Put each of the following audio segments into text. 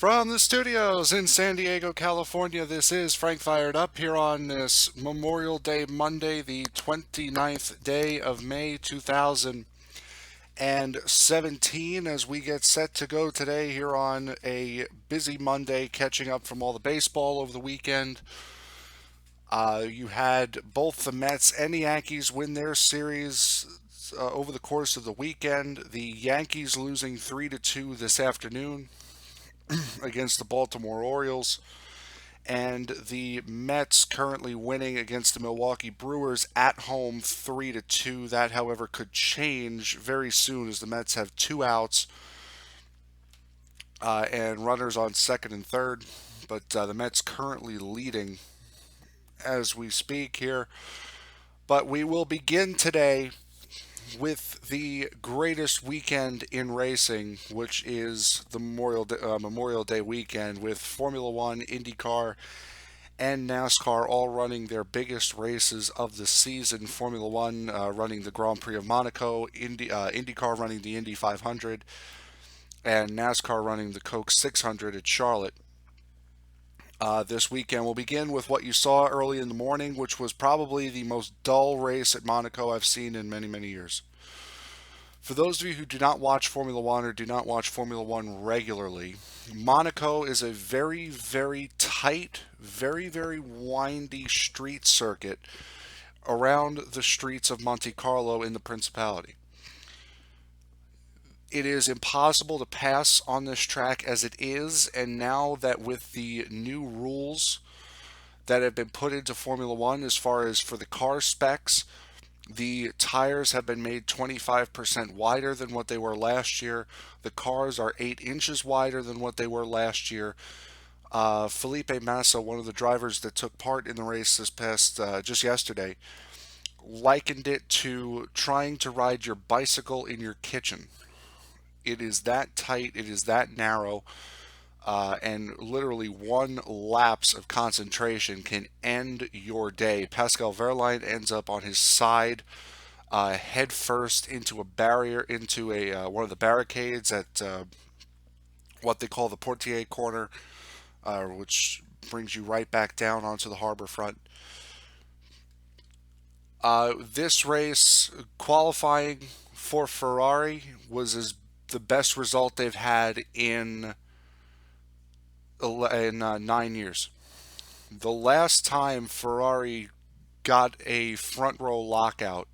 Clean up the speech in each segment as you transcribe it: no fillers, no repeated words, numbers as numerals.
From the studios in San Diego, California, this is Frank Fired Up here on this Memorial Day Monday, the 29th day of May 2017, as we get set to go today here on a busy Monday, catching up from all the baseball over the weekend. You had both the Mets and the Yankees win their series over the course of the weekend. The Yankees losing 3-2 this afternoon against the Baltimore Orioles, and the Mets currently winning against the Milwaukee Brewers at home 3-2. That, however, could change very soon as the Mets have two outs and runners on second and third. But the Mets currently leading as we speak here. But we will begin today with the greatest weekend in racing, which is the Memorial Day weekend, with Formula One, IndyCar, and NASCAR all running their biggest races of the season. Formula One running the Grand Prix of Monaco, IndyCar running the Indy 500, and NASCAR running the Coke 600 at Charlotte. This weekend we'll begin with what you saw early in the morning, which was probably the most dull race at Monaco I've seen in many, many years. For those of you who do not watch Formula One or do not watch Formula One regularly, Monaco is a very, very tight, very, very windy street circuit around the streets of Monte Carlo in the Principality. It is impossible to pass on this track as it is, and now that with the new rules that have been put into Formula One as far as for the car specs, the tires have been made 25% wider than what they were last year. The cars are 8 inches wider than what they were last year. Felipe Massa, one of the drivers that took part in the race this past just yesterday, likened it to trying to ride your bicycle in your kitchen. It is that tight, it is that narrow, and literally one lapse of concentration can end your day. Pascal Wehrlein ends up on his side, head first into a barrier, into a one of the barricades at what they call the Portier corner, which brings you right back down onto the harbor front. This race, qualifying for Ferrari, was the best result they've had in 9 years. The last time Ferrari got a front row lockout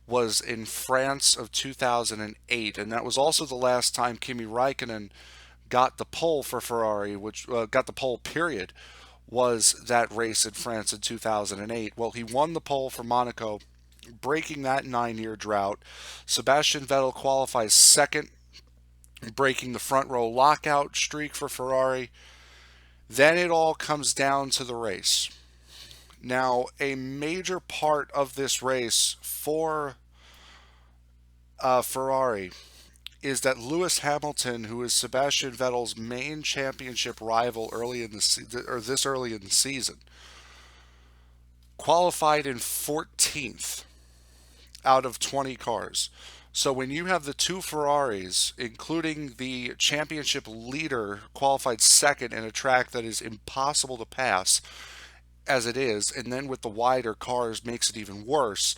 was in France of 2008, and that was also the last time Kimi Raikkonen got the pole for Ferrari, which got the pole period, was that race in France in 2008. Well, he won the pole for Monaco, breaking that 9 year drought. Sebastian Vettel qualifies second, breaking the front row lockout streak for Ferrari. Then it all comes down to the race. Now, a major part of this race for Ferrari is that Lewis Hamilton, who is Sebastian Vettel's main championship rival this early in the season, qualified in 14th out of 20 cars. So when you have the two Ferraris, including the championship leader, qualified second in a track that is impossible to pass as it is, and then with the wider cars makes it even worse,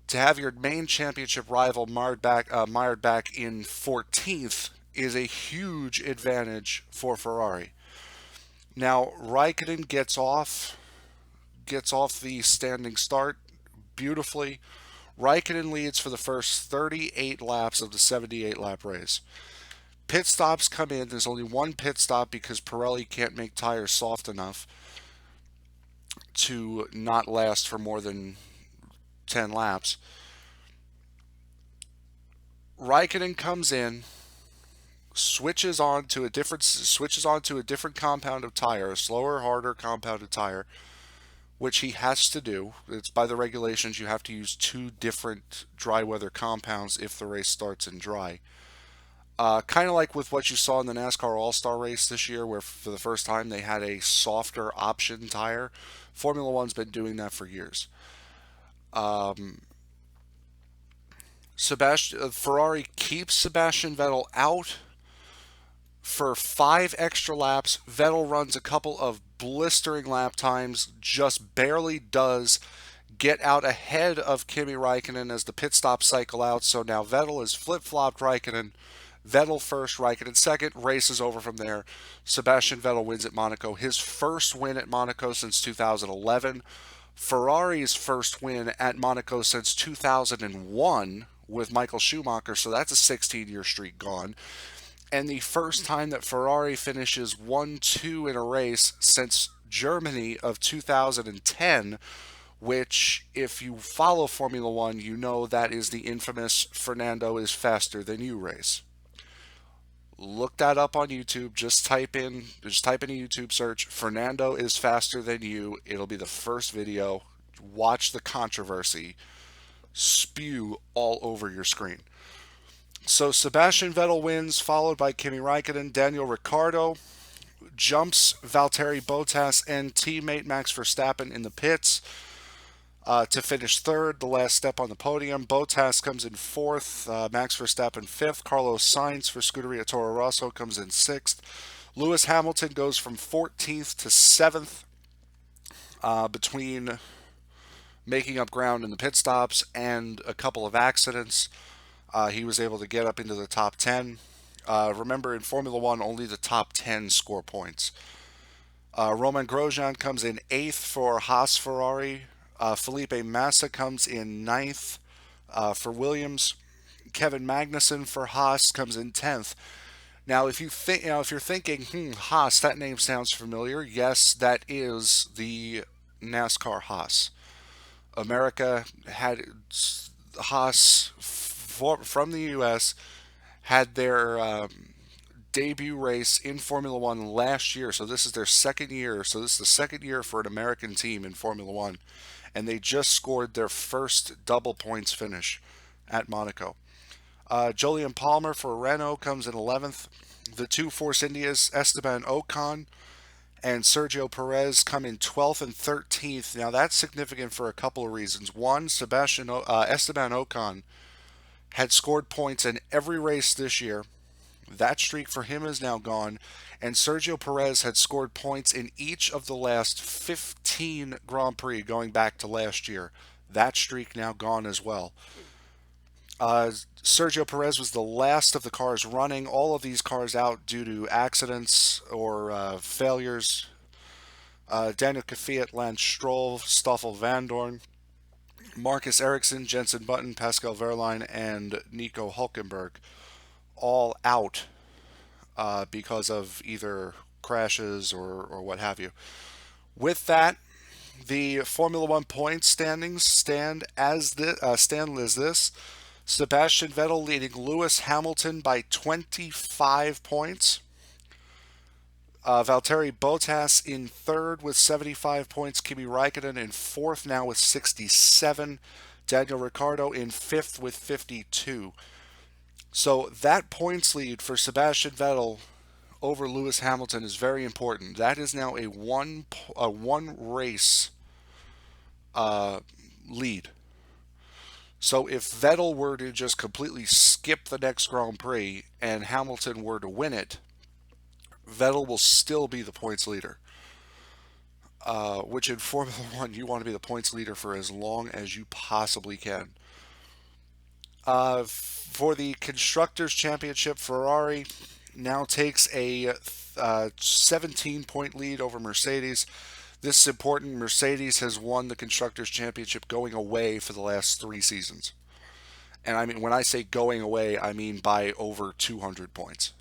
to have your main championship rival mired back in 14th is a huge advantage for Ferrari. Now Raikkonen gets off the standing start beautifully. Raikkonen leads for the first 38 laps of the 78 lap race. Pit stops come in. There's only one pit stop because Pirelli can't make tires soft enough to not last for more than 10 laps. Raikkonen comes in, switches onto a different compound of tire, a slower, harder compounded tire, which he has to do. It's by the regulations, you have to use two different dry weather compounds if the race starts in dry. Kind of like with what you saw in the NASCAR All-Star race this year, where for the first time they had a softer option tire. Formula One's been doing that for years. Ferrari keeps Sebastian Vettel out For 5 extra laps. Vettel runs a couple of blistering lap times, just barely does get out ahead of Kimi Raikkonen as the pit stops cycle out. So now Vettel is flip flopped Raikkonen. Vettel first, Raikkonen second. Race is over from there. Sebastian Vettel wins at Monaco. His first win at Monaco since 2011. Ferrari's first win at Monaco since 2001 with Michael Schumacher. So that's a 16-year streak gone. And the first time that Ferrari finishes 1-2 in a race since Germany of 2010, which, if you follow Formula One, you know that is the infamous Fernando is faster than you race. Look that up on YouTube. Just type in a YouTube search. Fernando is faster than you. It'll be the first video. Watch the controversy spew all over your screen. So Sebastian Vettel wins, followed by Kimi Raikkonen. Daniel Ricciardo jumps Valtteri Bottas and teammate Max Verstappen in the pits to finish third, the last step on the podium. Bottas comes in fourth, Max Verstappen fifth. Carlos Sainz for Scuderia Toro Rosso comes in sixth. Lewis Hamilton goes from 14th to 7th between making up ground in the pit stops and a couple of accidents. He was able to get up into the top 10. Remember, in Formula One, only the top 10 score points. Roman Grosjean comes in 8th for Haas Ferrari. Felipe Massa comes in 9th for Williams. Kevin Magnussen for Haas comes in 10th. Now, if you're thinking, Haas, that name sounds familiar. Yes, that is the NASCAR Haas. America had Haas from the U.S. had their debut race in Formula One last year. So this is their second year. So this is the second year for an American team in Formula One. And they just scored their first double points finish at Monaco. Jolyon Palmer for Renault comes in 11th. The two Force Indias, Esteban Ocon and Sergio Perez, come in 12th and 13th. Now that's significant for a couple of reasons. One, Esteban Ocon had scored points in every race this year. That streak for him is now gone. And Sergio Perez had scored points in each of the last 15 Grand Prix going back to last year. That streak now gone as well. Sergio Perez was the last of the cars running. All of these cars out due to accidents or failures. Daniel Kvyat, Lance Stroll, Stoffel Van Dorn, Marcus Ericsson, Jensen Button, Pascal Wehrlein, and Nico Hulkenberg all out because of either crashes or what have you. With that, the Formula One points standings stand as this. Sebastian Vettel leading Lewis Hamilton by 25 points. Valtteri Bottas in third with 75 points. Kimi Raikkonen in fourth now with 67. Daniel Ricciardo in fifth with 52. So that points lead for Sebastian Vettel over Lewis Hamilton is very important. That is now a one race lead. So if Vettel were to just completely skip the next Grand Prix and Hamilton were to win it, Vettel will still be the points leader. Which in Formula One, you want to be the points leader for as long as you possibly can. For the Constructors' Championship, Ferrari now takes a 17-point lead over Mercedes. This is important. Mercedes has won the Constructors' Championship going away for the last 3 seasons. And I mean, when I say going away, I mean by over 200 points.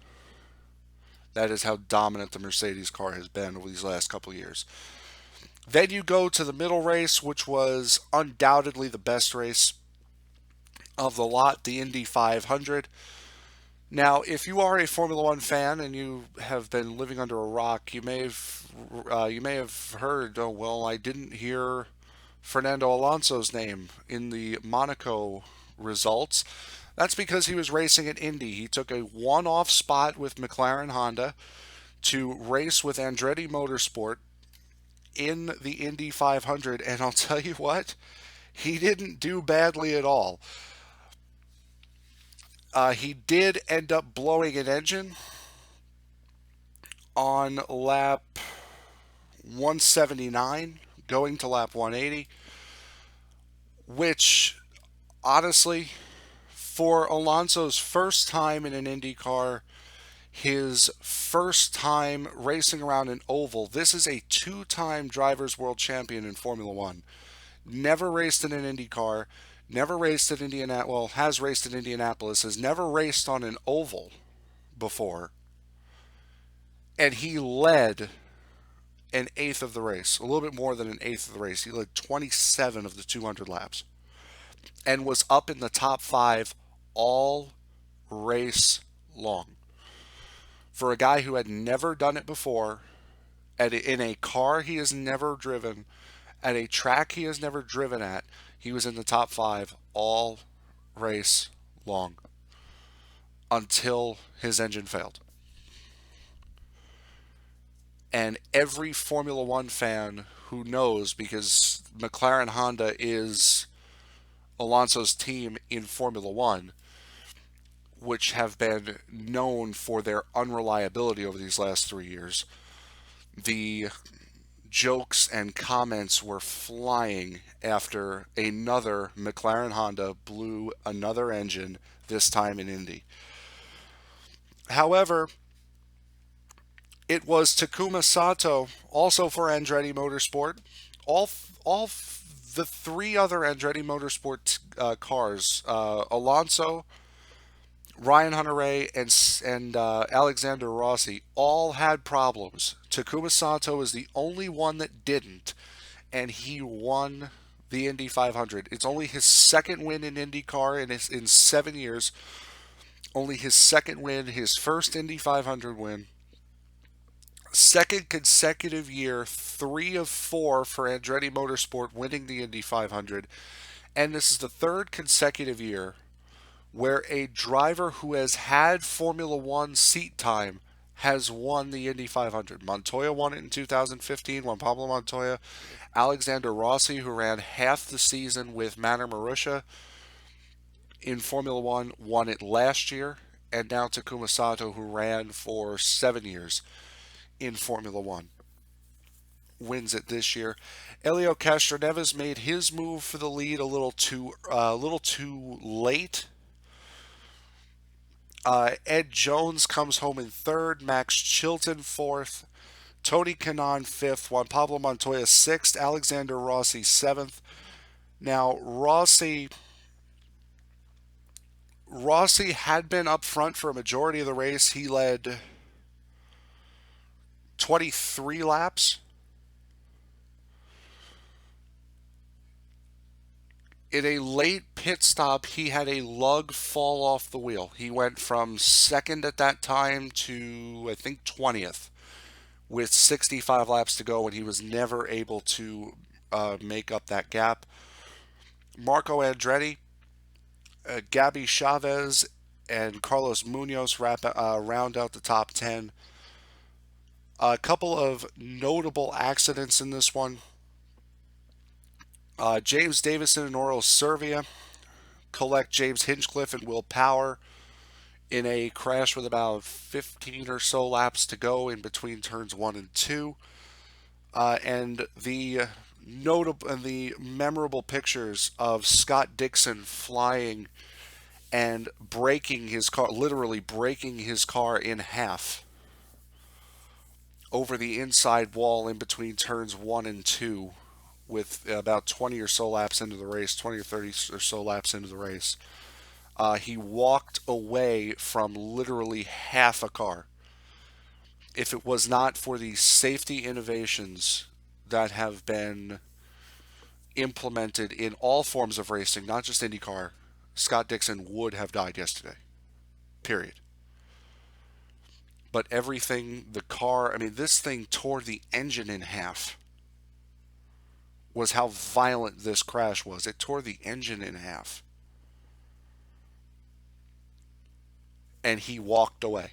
That is how dominant the Mercedes car has been over these last couple of years. Then you go to the middle race, which was undoubtedly the best race of the lot, the Indy 500. Now, if you are a Formula One fan and you have been living under a rock, you may have heard, oh well, I didn't hear Fernando Alonso's name in the Monaco results. That's because he was racing at Indy. He took a one-off spot with McLaren Honda to race with Andretti Motorsport in the Indy 500, and I'll tell you what, he didn't do badly at all. He did end up blowing an engine, on lap 179, going to lap 180, which honestly, for Alonso's first time in an Indy car, his first time racing around an oval, this is a two-time Drivers' World Champion in Formula One. Never raced in an Indy car, never raced at Indianapolis, well, has raced at Indianapolis, has never raced on an oval before, and he led an eighth of the race, a little bit more than an eighth of the race. He led 27 of the 200 laps and was up in the top five all race long. For a guy who had never done it before, in a car he has never driven, at a track he has never driven at, he was in the top five all race long until his engine failed. And every Formula One fan who knows, because McLaren Honda is Alonso's team in Formula One, which have been known for their unreliability over these last 3 years, the jokes and comments were flying after another McLaren Honda blew another engine, this time in Indy. However, it was Takuma Sato, also for Andretti Motorsport. All the three other Andretti Motorsport cars, Alonso, Ryan Hunter-Reay, and Alexander Rossi, all had problems. Takuma Sato is the only one that didn't, and he won the Indy 500. It's only his second win in IndyCar in 7 years. Only his second win, his first Indy 500 win. Second consecutive year, 3 of 4 for Andretti Motorsport winning the Indy 500. And this is the third consecutive year where a driver who has had Formula One seat time has won the Indy 500. Montoya won it in 2015, Juan Pablo Montoya. Alexander Rossi, who ran half the season with Manor Marussia in Formula One, won it last year. And now Takuma Sato, who ran for 7 years in Formula One, wins it this year. Elio Castroneves made his move for the lead a little too late. Ed Jones comes home in third, Max Chilton fourth, Tony Kanaan fifth, Juan Pablo Montoya sixth, Alexander Rossi seventh. Now Rossi had been up front for a majority of the race. He led 23 laps. In a late pit stop, he had a lug fall off the wheel. He went from second at that time to, I think, 20th with 65 laps to go, and he was never able to make up that gap. Marco Andretti, Gabby Chavez, and Carlos Munoz round out the top 10. A couple of notable accidents in this one. James Davison and Oro Servia collect James Hinchcliffe and Will Power in a crash with about 15 or so laps to go in between turns 1 and 2. And the notable and the memorable pictures of Scott Dixon flying and breaking his car, literally breaking his car in half over the inside wall in between turns 1 and 2 with about 20 or so laps into the race, 20 or 30 or so laps into the race. He walked away from literally half a car. If it was not for the safety innovations that have been implemented in all forms of racing, not just IndyCar, Scott Dixon would have died yesterday. Period. But everything, the car, I mean, this thing tore the engine in half. Was how violent this crash was. It tore the engine in half. And he walked away.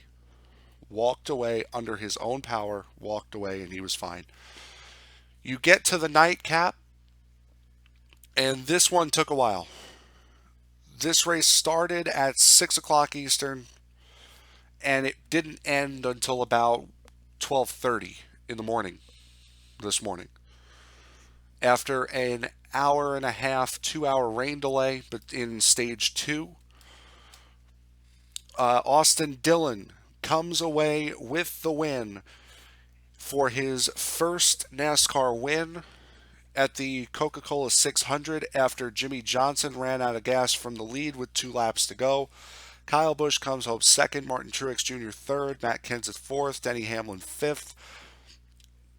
Walked away under his own power, walked away, and he was fine. You get to the nightcap, and this one took a while. This race started at 6 o'clock Eastern, and it didn't end until about 12:30 in the morning this morning. After an hour and a half, 2 hour rain delay, but in stage two, Austin Dillon comes away with the win for his first NASCAR win at the Coca-Cola 600 after Jimmy Johnson ran out of gas from the lead with 2 laps to go. Kyle Busch comes home second, Martin Truex Jr. third, Matt Kenseth fourth, Denny Hamlin fifth.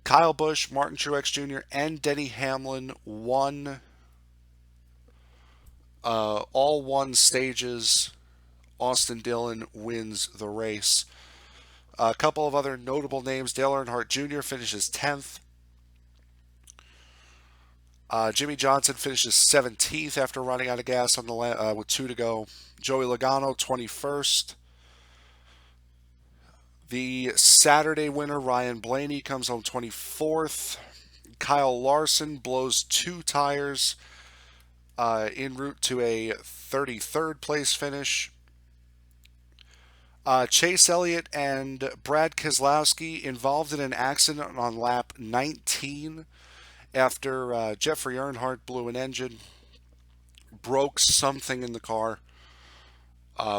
Kyle Busch, Martin Truex Jr., and Denny Hamlin won all one stages. Austin Dillon wins the race. A couple of other notable names. Dale Earnhardt Jr. finishes 10th. Jimmy Johnson finishes 17th after running out of gas on the with 2 to go. Joey Logano 21st. The Saturday winner, Ryan Blaney, comes home 24th. Kyle Larson blows 2 tires en route to a 33rd place finish. Chase Elliott and Brad Keselowski involved in an accident on lap 19 after Jeffrey Earnhardt blew an engine, broke something in the car,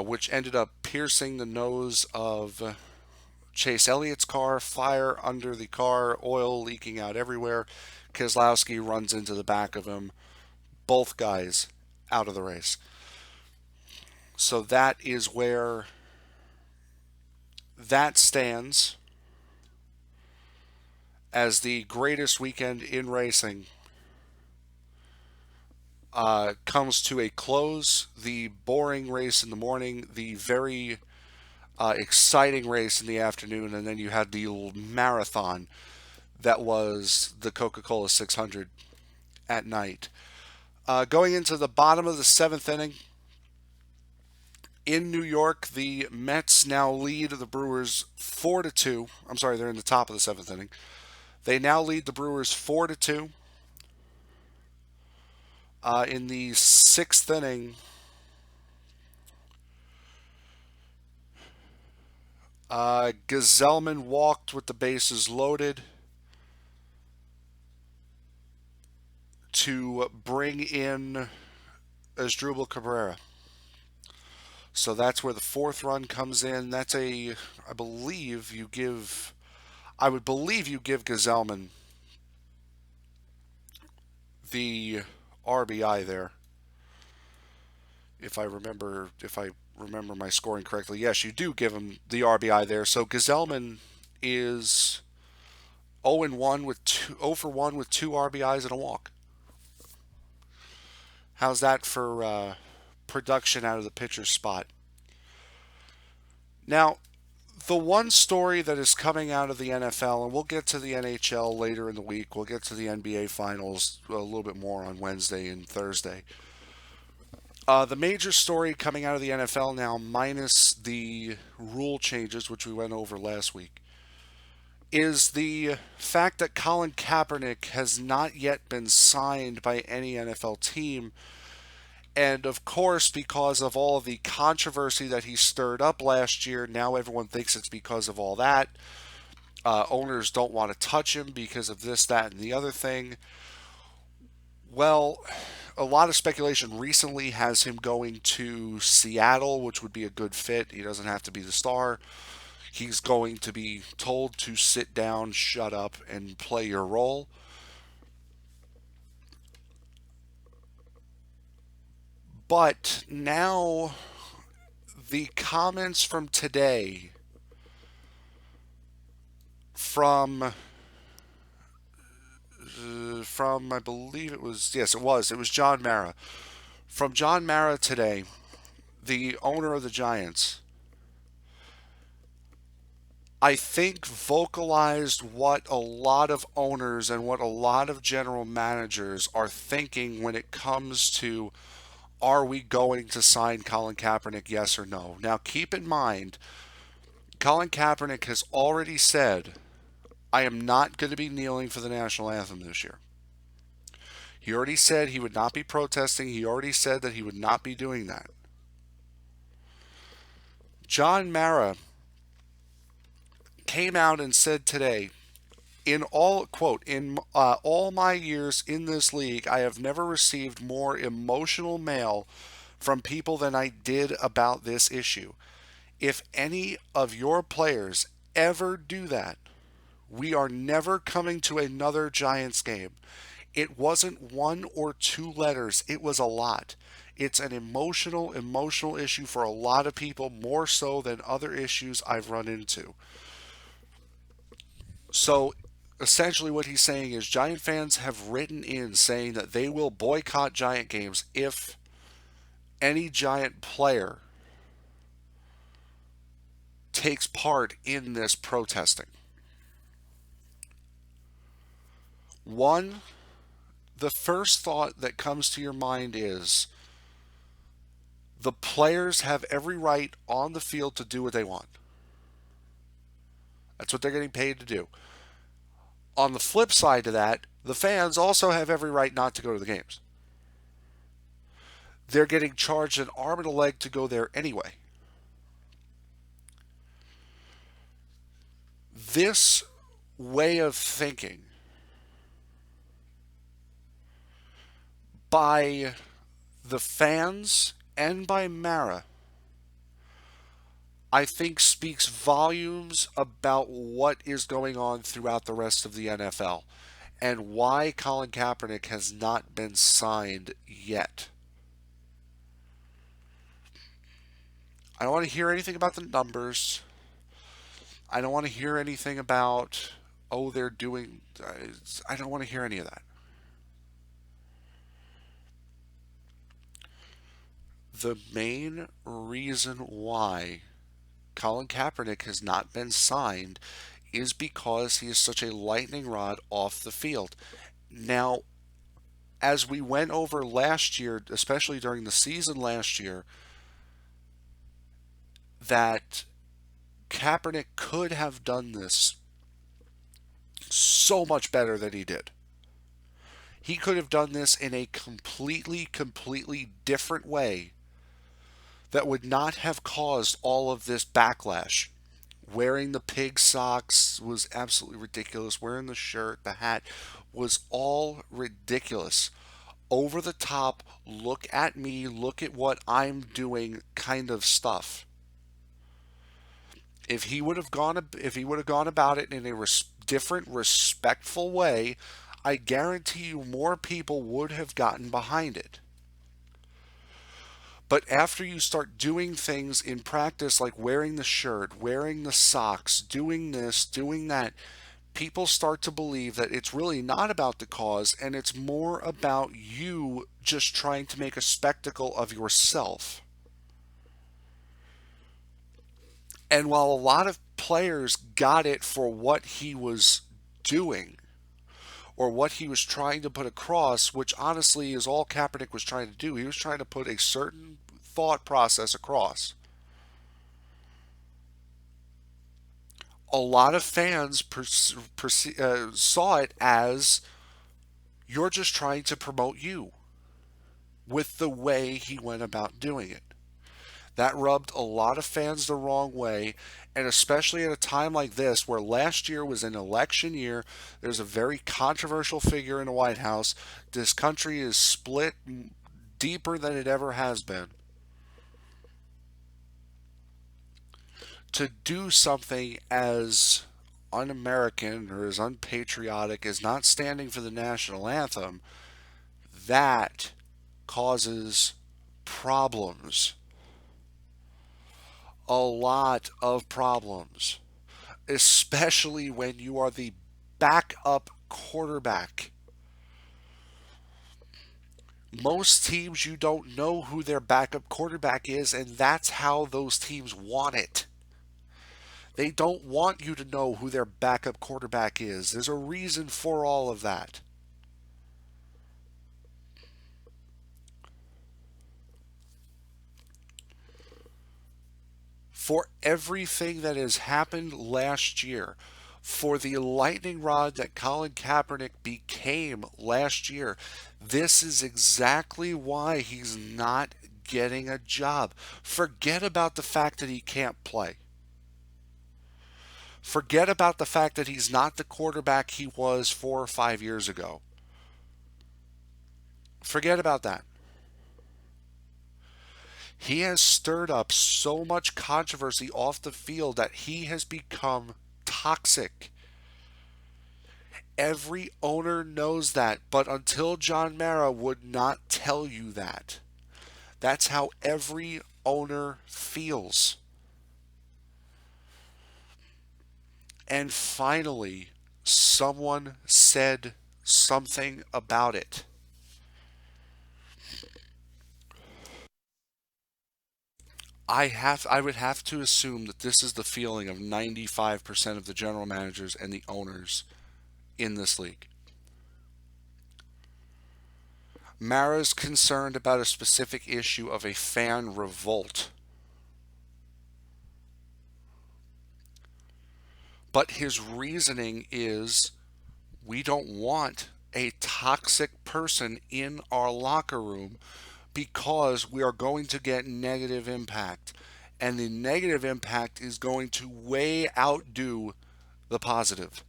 which ended up piercing the nose of Chase Elliott's car, fire under the car, oil leaking out everywhere. Keselowski runs into the back of him. Both guys out of the race. So that is where that stands as the greatest weekend in racing comes to a close. The boring race in the morning, the very exciting race in the afternoon, and then you had the marathon that was the Coca-Cola 600 at night. Going into the bottom of the 7th inning, in New York, the Mets now lead the Brewers 4-2. I'm sorry, they're in the top of the 7th inning. They now lead the Brewers 4-2. In the 6th inning, Gazelman walked with the bases loaded to bring in Asdrubal Cabrera. So that's where the 4th run comes in. That's I would believe you give Gazelman the RBI there. If I remember my scoring correctly. Yes, you do give him the RBI there. So Gazelman is 0-1 with 0 for 1 with 2 RBIs and a walk. How's that for production out of the pitcher's spot? Now, the one story that is coming out of the NFL, and we'll get to the NHL later in the week, we'll get to the NBA Finals a little bit more on Wednesday and Thursday. The major story coming out of the NFL now, minus the rule changes, which we went over last week, is the fact that Colin Kaepernick has not yet been signed by any NFL team. And of course, because of all of the controversy that he stirred up last year, now everyone thinks it's because of all that. Owners don't want to touch him because of this, that, and the other thing. Well, a lot of speculation recently has him going to Seattle, which would be a good fit. He doesn't have to be the star. He's going to be told to sit down, shut up, and play your role. But now the comments from today from I believe it was John Mara. From John Mara today, the owner of the Giants, I think vocalized what a lot of owners and what a lot of general managers are thinking when it comes to, are we going to sign Colin Kaepernick, yes or no? Now, keep in mind, Colin Kaepernick has already said, I am not going to be kneeling for the national anthem this year. He already said he would not be protesting. He already said that he would not be doing that. John Mara came out and said today, in all quote in all my years in this league, I have never received more emotional mail from people than I did about this issue. If any of your players ever do that, we are never coming to another Giants game. It wasn't one or two letters, it was a lot. It's an emotional issue for a lot of people, more so than other issues I've run into. So essentially, what he's saying is Giant fans have written in saying that they will boycott Giant games if any Giant player takes part in this protesting. One, the first thought that comes to your mind is the players have every right on the field to do what they want. That's what they're getting paid to do. On the flip side to that, the fans also have every right not to go to the games. They're getting charged an arm and a leg to go there anyway. This way of thinking by the fans and by Mara, I think speaks volumes about what is going on throughout the rest of the NFL and why Colin Kaepernick has not been signed yet. I don't want to hear anything about the numbers. I don't want to hear anything about, oh, they're doing. I don't want to hear any of that. The main reason why Colin Kaepernick has not been signed is because he is such a lightning rod off the field. Now, as we went over last year, especially during the season last year, that Kaepernick could have done this so much better than he did. He could have done this in a completely different way that would not have caused all of this backlash. Wearing the pig socks was absolutely ridiculous. Wearing the shirt, the hat was all ridiculous. Over the top, look at me, look at what I'm doing kind of stuff. If he would have gone about it in a different respectful way, I guarantee you more people would have gotten behind it. But after you start doing things in practice like wearing the shirt, wearing the socks, doing this, doing that, people start to believe that it's really not about the cause and it's more about you just trying to make a spectacle of yourself. And while a lot of players got it for what he was doing or what he was trying to put across, which honestly is all Kaepernick was trying to do, he was trying to put a certain thought process across. A lot of fans saw it as you're just trying to promote you with the way he went about doing it. That rubbed a lot of fans the wrong way, and especially at a time like this, where last year was an election year, there's a very controversial figure in the White House. This country is split deeper than it ever has been. To do something as un-American or as unpatriotic as not standing for the national anthem, that causes problems. A lot of problems, especially when you are the backup quarterback. Most teams, you don't know who their backup quarterback is, and that's how those teams want it. They don't want you to know who their backup quarterback is. There's a reason for all of that. For everything that has happened last year, for the lightning rod that Colin Kaepernick became last year, this is exactly why he's not getting a job. Forget about the fact that he can't play. Forget about the fact that he's not the quarterback he was 4 or 5 years ago. Forget about that. He has stirred up so much controversy off the field that he has become toxic. Every owner knows that, but until John Mara would not tell you that. That's how every owner feels. And finally, someone said something about it. I would have to assume that this is the feeling of 95% of the general managers and the owners in this league. Mara's concerned about a specific issue of a fan revolt, but his reasoning is we don't want a toxic person in our locker room because we are going to get negative impact. And the negative impact is going to way outdo the positive.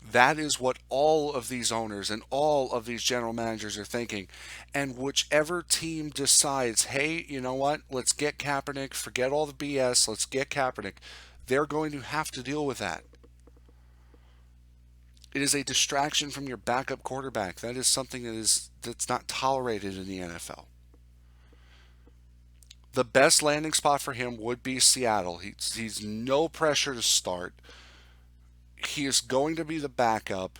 That is what all of these owners and all of these general managers are thinking. And whichever team decides, hey, you know what, let's get Kaepernick, forget all the BS, let's get Kaepernick, they're going to have to deal with that. It is a distraction from your backup quarterback. That is something that's not tolerated in the NFL. The best landing spot for him would be Seattle. He's no pressure to start. He is going to be the backup.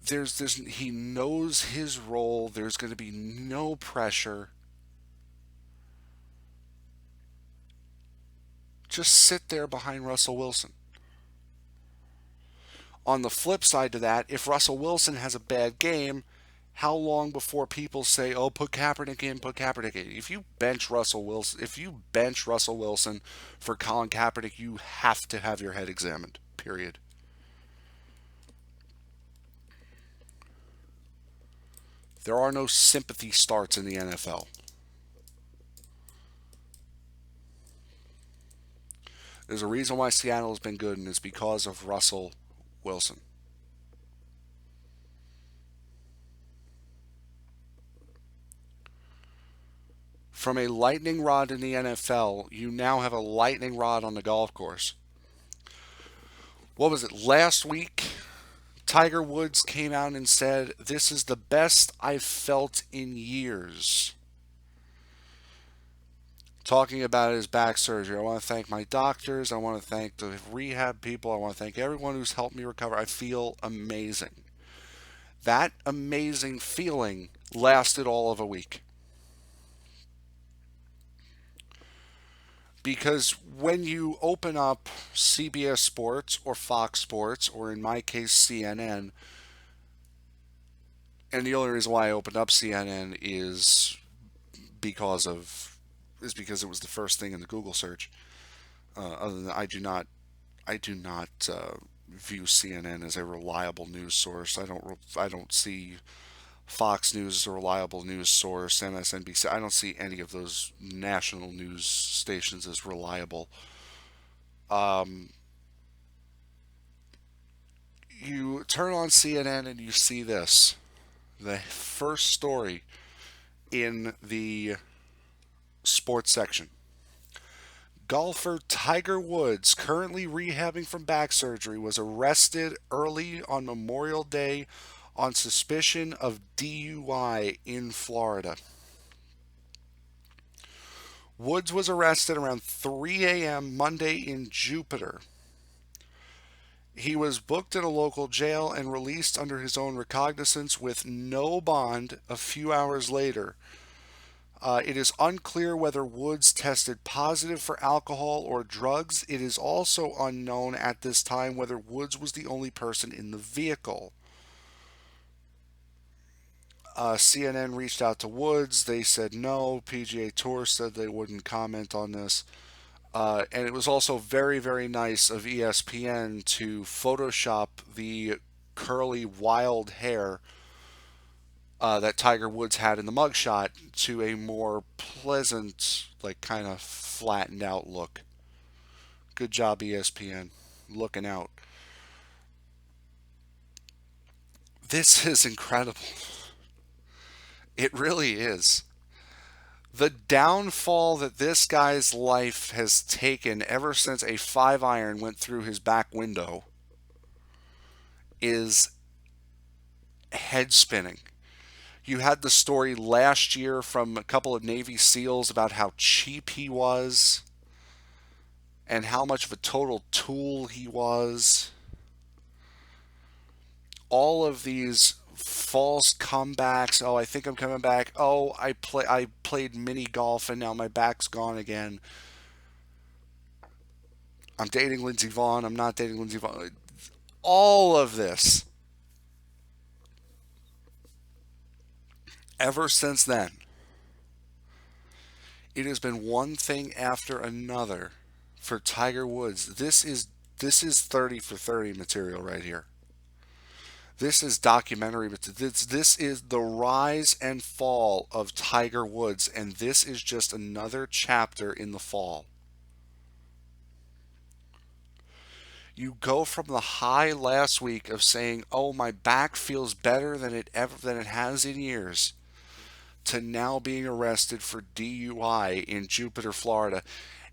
He knows his role. There's going to be no pressure. Just sit there behind Russell Wilson. On the flip side to that, if Russell Wilson has a bad game, how long before people say, "Oh, put Kaepernick in, put Kaepernick in"? If you bench Russell Wilson for Colin Kaepernick, you have to have your head examined. Period. There are no sympathy starts in the NFL. There's a reason why Seattle has been good, and it's because of Russell Wilson. From a lightning rod in the NFL, you now have a lightning rod on the golf course. What was it, last week? Tiger Woods came out and said, "This is the best I've felt in years." Talking about his back surgery. I want to thank my doctors. I want to thank the rehab people. I want to thank everyone who's helped me recover. I feel amazing. That amazing feeling lasted all of a week. Because when you open up CBS Sports or Fox Sports, or in my case, CNN, and the only reason why I opened up CNN because of is because it was the first thing in the Google search. Other than that, I do not view CNN as a reliable news source. I don't see Fox News as a reliable news source. MSNBC. I don't see any of those national news stations as reliable. Um, you turn on CNN and you see this. The first story in the sports section. Golfer Tiger Woods, currently rehabbing from back surgery, was arrested early on Memorial Day on suspicion of DUI in Florida. Woods was arrested around 3 a.m. Monday in Jupiter. He was booked in a local jail and released under his own recognizance with no bond a few hours later. It is unclear whether Woods tested positive for alcohol or drugs. It is also unknown at this time whether Woods was the only person in the vehicle. CNN reached out to Woods. They said no. PGA Tour said they wouldn't comment on this. And it was also very, very nice of ESPN to Photoshop the curly, wild hair that Tiger Woods had in the mugshot to a more pleasant, like kind of flattened out look. Good job, ESPN. Looking out. This is incredible. It really is. The downfall that this guy's life has taken ever since a 5 iron went through his back window is head spinning. You had the story last year from a couple of Navy SEALs about how cheap he was and how much of a total tool he was. All of these false comebacks. Oh, I think I'm coming back. Oh, I played mini golf and now my back's gone again. I'm dating Lindsey Vaughn. I'm not dating Lindsey Vaughn. All of this. Ever since then, it has been one thing after another for Tiger Woods. This is 30 for 30 material right here. This is documentary, but this is the rise and fall of Tiger Woods, and this is just another chapter in the fall. You go from the high last week of saying, "Oh, my back feels better than it has in years," to now being arrested for DUI in Jupiter, Florida.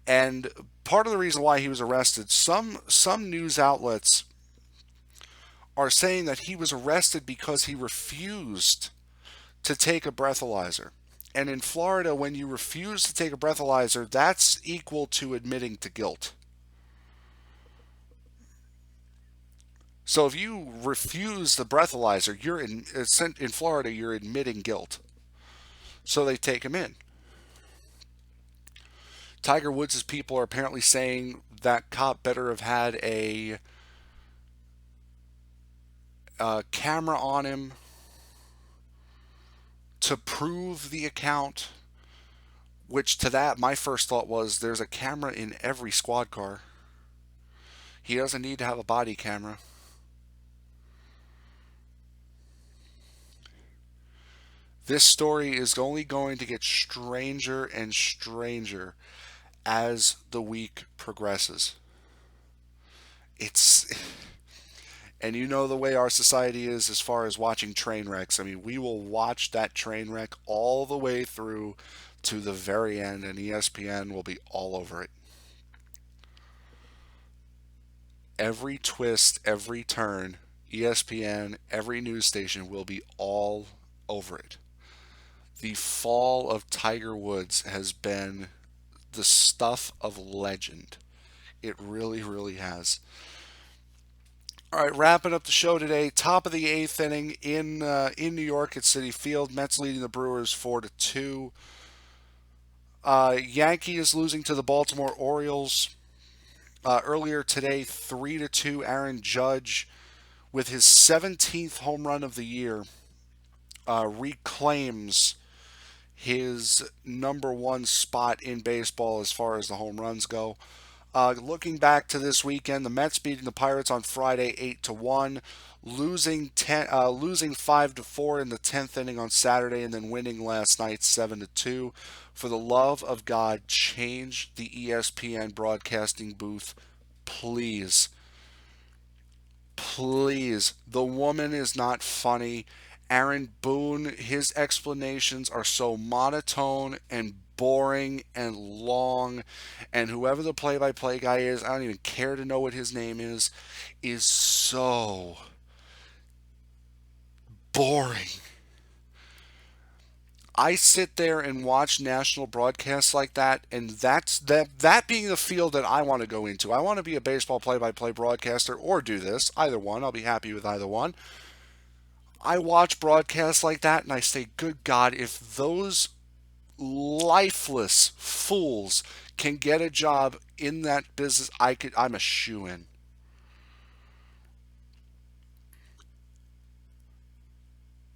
And part of the reason why he was arrested, some news outlets are saying that he was arrested because he refused to take a breathalyzer. And in Florida, when you refuse to take a breathalyzer, that's equal to admitting to guilt. So if you refuse the breathalyzer, in Florida, you're admitting guilt. So they take him in. Tiger Woods' people are apparently saying that cop better have had a camera on him to prove the account. Which to that, my first thought was there's a camera in every squad car. He doesn't need to have a body camera. This story is only going to get stranger and stranger as the week progresses. It's and you know the way our society is as far as watching train wrecks. I mean, we will watch that train wreck all the way through to the very end, and ESPN will be all over it. Every twist, every turn, ESPN, every news station will be all over it. The fall of Tiger Woods has been the stuff of legend. It really, really has. All right, wrapping up the show today. Top of the eighth inning in New York at Citi Field. Mets leading the Brewers 4-2. Yankees losing to the Baltimore Orioles earlier today, 3-2. Aaron Judge with his 17th home run of the year reclaims his number one spot in baseball as far as the home runs go. Looking back to this weekend, the Mets beating the Pirates on Friday 8-1, losing 5-4 in the 10th inning on Saturday, and then winning last night 7-2. For the love of God, change the ESPN broadcasting booth, please. Please. The woman is not funny. Aaron Boone, his explanations are so monotone and boring and long. And whoever the play by play guy is, I don't even care to know what his name is so boring. I sit there and watch national broadcasts like that, and that being the field that I want to go into. I want to be a baseball play-by-play broadcaster or do this, either one. I'll be happy with either one. I watch broadcasts like that, and I say, good God, if those lifeless fools can get a job in that business, I'm a shoo-in.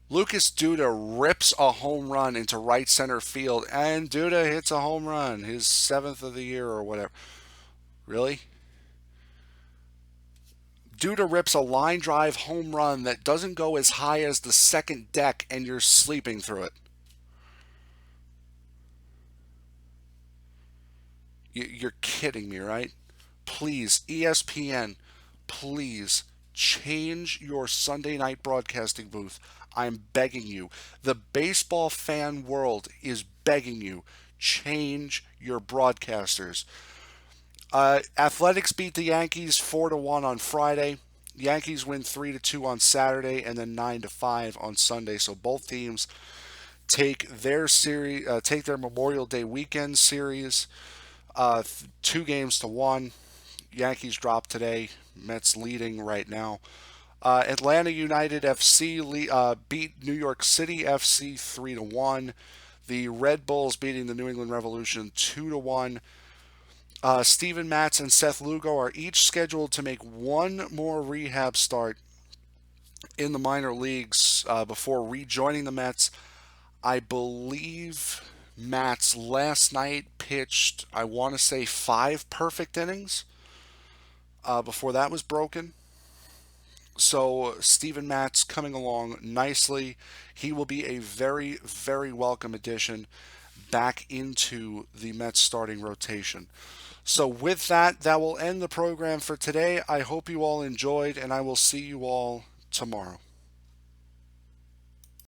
Lucas Duda rips a home run into right center field, and Duda hits a home run, his seventh of the year or whatever. Really? Duda rips a line drive home run that doesn't go as high as the second deck, and you're sleeping through it. You're kidding me, right? Please, ESPN, please change your Sunday night broadcasting booth. I'm begging you. The baseball fan world is begging you. Change your broadcasters. Athletics beat the Yankees 4-1 on Friday. Yankees win 3-2 on Saturday, and then 9-5 on Sunday. So both teams take their Memorial Day weekend series 2-1. Yankees dropped today. Mets leading right now. Atlanta United FC beat New York City FC 3-1. The Red Bulls beating the New England Revolution 2-1. Steven Matz and Seth Lugo are each scheduled to make one more rehab start in the minor leagues before rejoining the Mets. I believe Matz last night pitched, I want to say, 5 perfect innings before that was broken. So Steven Matz coming along nicely. He will be a very, very welcome addition back into the Mets starting rotation. So with that, that will end the program for today. I hope you all enjoyed, and I will see you all tomorrow.